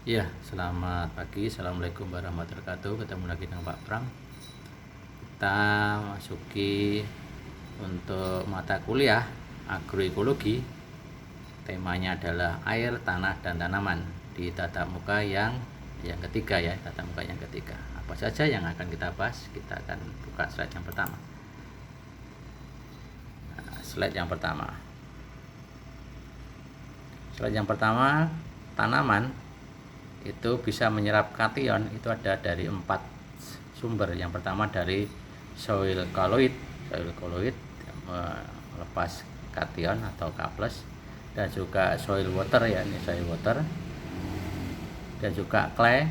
Iya, selamat pagi. Assalamualaikum warahmatullahi wabarakatuh. Ketemu lagi dengan Pak Pram. Kita masuki untuk mata kuliah agroekologi. Temanya adalah air, tanah, dan tanaman di tatap muka yang ketiga ya, tatap muka yang ketiga. Apa saja yang akan kita bahas? Kita akan buka slide yang pertama. Slide yang pertama. Slide yang pertama, tanaman itu bisa menyerap kation itu ada dari 4 sumber. Yang pertama dari soil colloid melepas kation atau K+, dan juga soil water ya, ini soil water, dan juga clay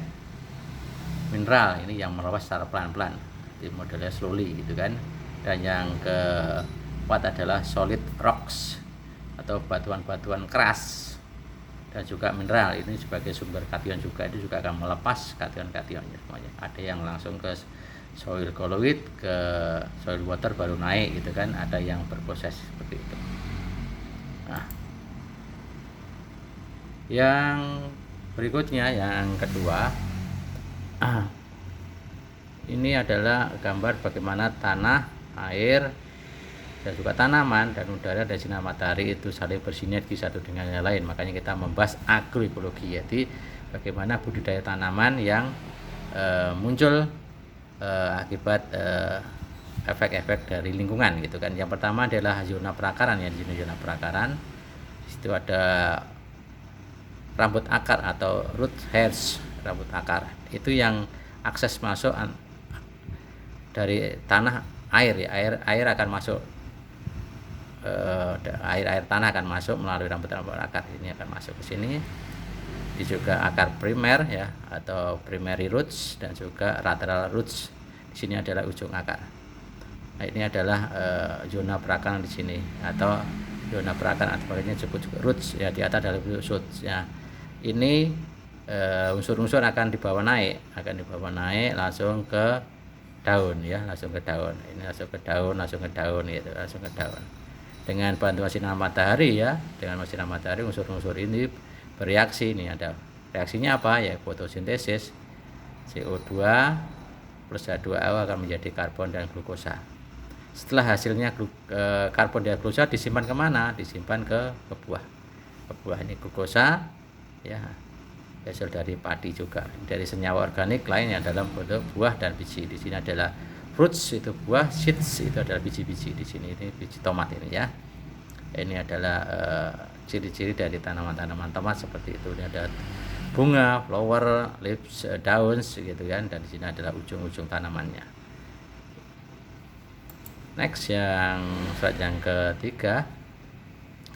mineral ini yang melepas secara pelan-pelan di modelnya slowly gitu kan. Dan yang keempat adalah solid rocks atau batuan-batuan keras, dan juga mineral ini sebagai sumber kation juga, itu juga akan melepas kation-kationnya semuanya. Ada yang langsung ke soil colloid, ke soil water baru naik gitu kan, ada yang berproses seperti itu. Nah, yang berikutnya yang kedua, ini adalah gambar bagaimana tanah, air, dan juga tanaman dan udara dan sinar matahari itu saling bersinergi satu dengan yang lain. Makanya kita membahas agroekologi, jadi bagaimana budidaya tanaman yang muncul akibat efek-efek dari lingkungan gitu kan. Yang pertama adalah zona perakaran ya. Di zona perakaran itu ada rambut akar atau root hairs, rambut akar itu yang akses masuk dari tanah air ya. Air akan masuk, air tanah akan masuk melalui rambut akar ini, akan masuk ke sini. Ini juga akar primer ya, atau primary roots, dan juga lateral roots. Di sini adalah ujung akar. Nah, ini adalah zona perakaran di sini, atau zona perakaran atau disebut juga roots ya. Di atas adalah roots ya. Ini unsur-unsur akan dibawa naik langsung ke daun ya, langsung ke daun. Ini langsung ke daun gitu, langsung ke daun. Dengan bantuan sinar matahari ya, dengan sinar matahari unsur-unsur ini bereaksi. Ini ada reaksinya apa ya, fotosintesis. CO2 plus H2O akan menjadi karbon dan glukosa. Setelah hasilnya karbon dan glukosa disimpan kemana? Disimpan ke buah. Buah ini glukosa ya, hasil dari padi juga, dari senyawa organik lain yang dalam bentuk buah dan biji. Di sini adalah fruits itu buah, seeds itu adalah biji-biji. Di sini ini biji tomat ini ya. Ini adalah ciri-ciri dari tanaman-tanaman tomat seperti itu. Ini ada bunga, flower, leaves, daun gitu kan, dan di sini adalah ujung-ujung tanamannya. Next, yang slide yang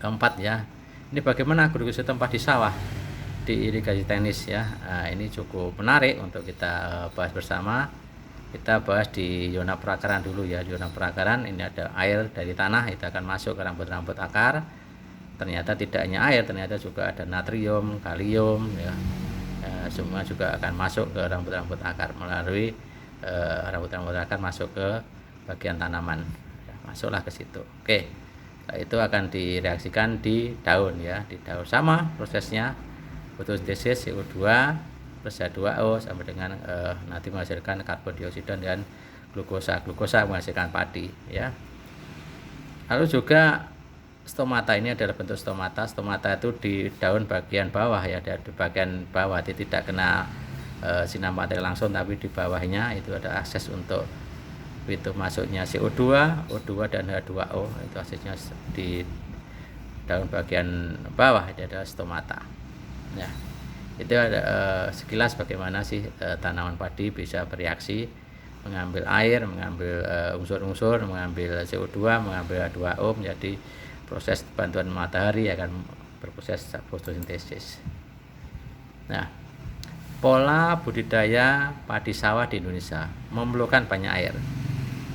keempat ya. Ini bagaimana agroekologi tempat di sawah di irigasi teknis ya. Nah, ini cukup menarik untuk kita bahas bersama. Kita bahas di zona perakaran dulu ya. Zona perakaran ini ada air dari tanah, itu akan masuk ke rambut-rambut akar. Ternyata tidak hanya air, ternyata juga ada natrium, kalium ya. Semua juga akan masuk ke rambut-rambut akar melalui rambut-rambut akar masuk ke bagian tanaman ya, masuklah ke situ. Oke, nah, itu akan direaksikan di daun ya. Di daun sama prosesnya, fotosintesis CO2 plus H2O sampai dengan nanti menghasilkan karbon dioksida dan glukosa menghasilkan padi ya. Lalu juga stomata, ini adalah bentuk stomata. Stomata itu di daun bagian bawah ya, di bagian bawah, tidak kena sinar matahari langsung, tapi di bawahnya itu ada akses untuk pintu masuknya CO2, O2 dan H2O. Itu aksesnya di daun bagian bawah, itu adalah stomata. Ya, itu ada sekilas bagaimana sih tanaman padi bisa bereaksi, mengambil air, mengambil unsur-unsur, mengambil CO2, mengambil H2O, menjadi proses bantuan matahari akan berproses fotosintesis. Nah, pola budidaya padi sawah di Indonesia memerlukan banyak air.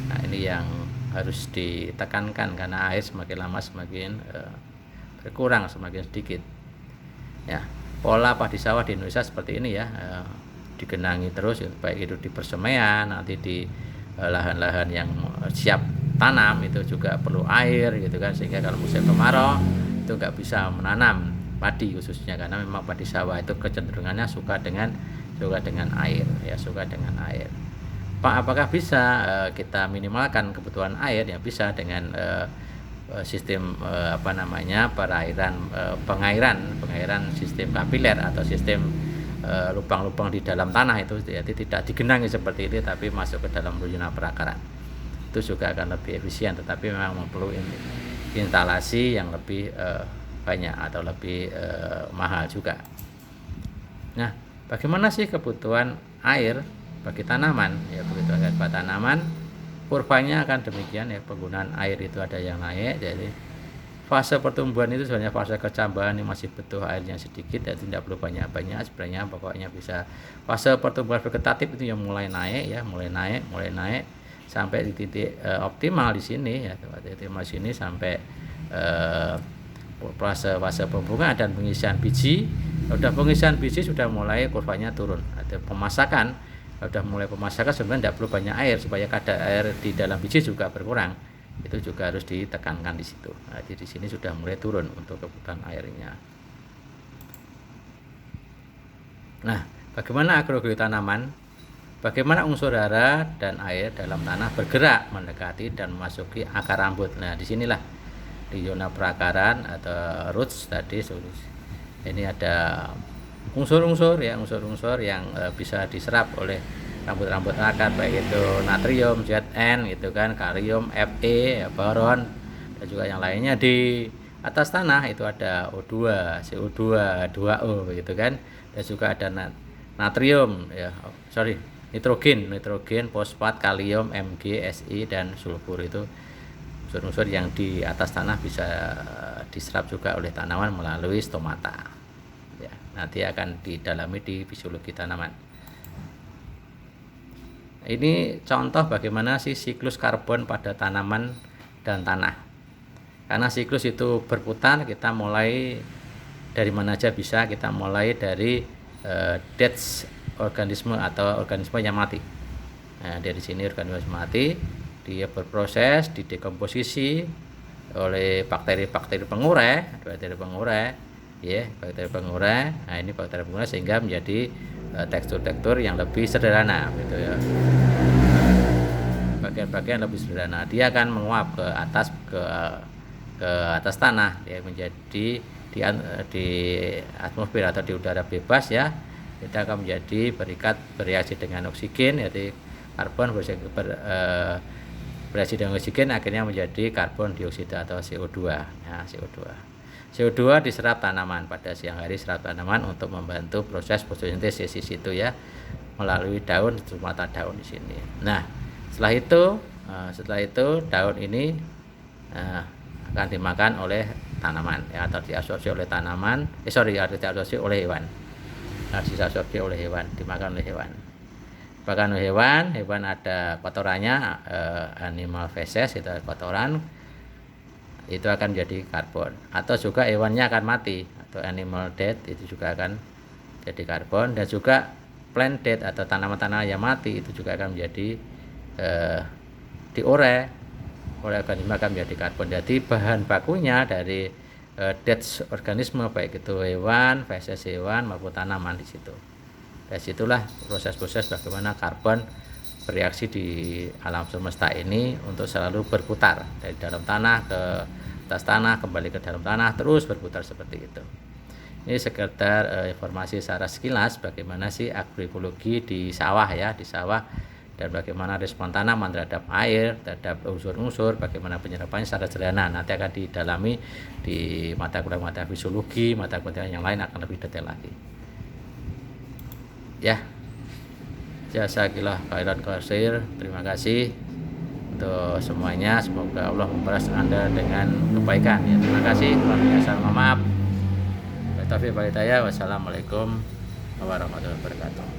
Nah, ini yang harus ditekankan, karena air semakin lama semakin berkurang, semakin sedikit ya. Pola padi sawah di Indonesia seperti ini ya, digenangi terus, baik itu di persemaian, nanti di lahan-lahan yang siap tanam itu juga perlu air gitu kan, sehingga kalau musim kemarau itu nggak bisa menanam padi khususnya, karena memang padi sawah itu kecenderungannya suka dengan air ya, suka dengan air. Pak, apakah bisa kita minimalkan kebutuhan air? Ya bisa dengan sistem pengairan sistem kapiler atau sistem lubang-lubang di dalam tanah itu, jadi tidak digenangi seperti itu tapi masuk ke dalam zona perakaran. Itu juga akan lebih efisien, tetapi memang perlu instalasi yang lebih banyak atau lebih mahal juga. Nah, bagaimana sih kebutuhan air bagi tanaman? Ya, kebutuhan air bagi tanaman kurvanya akan demikian ya, penggunaan air itu ada yang naik. Jadi fase pertumbuhan itu sebenarnya fase kecambahan yang masih butuh airnya sedikit dan tidak perlu banyak-banyak. Sebenarnya pokoknya bisa fase pertumbuhan vegetatif itu yang mulai naik ya, mulai naik sampai di titik optimal di sini ya, titik optimal sini sampai fase pembungaan dan pengisian biji. Udah pengisian biji sudah mulai kurvanya turun. Ada pemasakan, udah mulai pemasakan sebenarnya tidak perlu banyak air supaya kadar air di dalam biji juga berkurang. Itu juga harus ditekankan di situ. Nah, jadi di sini sudah mulai turun untuk kebutuhan airnya. Nah, bagaimana agrogeologi tanaman? Bagaimana unsur hara dan air dalam tanah bergerak mendekati dan memasuki akar rambut. Nah, disinilah di zona perakaran atau roots tadi. Ini ada unsur-unsur ya, unsur-unsur yang bisa diserap oleh rambut-rambut akar, baik itu natrium, Zn gitu kan, kalium, Fe, boron, dan juga yang lainnya. Di atas tanah itu ada O2, CO2, 2O gitu kan, dan juga ada natrium ya, nitrogen, fosfat, kalium, Mg, Si, dan sulfur. Itu unsur-unsur yang di atas tanah bisa diserap juga oleh tanaman melalui stomata ya, nanti akan didalami di fisiologi tanaman. Ini contoh bagaimana sih siklus karbon pada tanaman dan tanah. Karena siklus itu berputar, kita mulai dari mana aja bisa. Kita mulai dari dead organisme atau organisme yang mati. Nah, dari sini organisme mati, dia berproses didekomposisi oleh bakteri-bakteri pengurai, ya, bakteri pengurai. Nah, ini bakteri pengurai sehingga menjadi tekstur-tekstur yang lebih sederhana gitu ya, bagian-bagian lebih sederhana. Dia akan menguap ke atas tanah, dia menjadi di atmosfer atau di udara bebas ya. Kita akan menjadi bereaksi dengan oksigen, yaitu karbon bereaksi dengan oksigen akhirnya menjadi karbon dioksida atau CO2 ya, CO2 diserap tanaman pada siang hari, serap tanaman untuk membantu proses fotosintesis itu ya, melalui daun, mata daun di sini. Nah, setelah itu daun ini akan dimakan oleh tanaman ya, atau diabsorpsi oleh tanaman. Diabsorpsi oleh hewan. Diabsorpsi oleh hewan, dimakan oleh hewan. Bahkan hewan ada kotorannya, animal feces itu kotoran, itu akan jadi karbon. Atau juga hewannya akan mati, atau animal dead itu juga akan jadi karbon. Dan juga plant dead atau tanaman-tanaman yang mati itu juga akan menjadi diurai oleh organisme, akan menjadi karbon. Jadi bahan bakunya dari dead organisme, baik itu hewan, feces hewan maupun tanaman di situ. Dari situlah proses-proses bagaimana karbon bereaksi di alam semesta ini untuk selalu berputar dari dalam tanah ke atas tanah, kembali ke dalam tanah, terus berputar seperti itu. Ini sekedar informasi secara sekilas bagaimana sih agroekologi di sawah ya, di sawah, dan bagaimana respon tanaman terhadap air, terhadap unsur-unsur, bagaimana penyerapannya secara sederhana. Nanti akan didalami di mata kuliah fisiologi, mata kuliah yang lain akan lebih detail lagi. Ya, jazakillah khairan katsir. Terima kasih untuk semuanya. Semoga Allah membalas Anda dengan kebaikan ya. Terima kasih. Mohon maaf. Wassalamualaikum warahmatullahi wabarakatuh.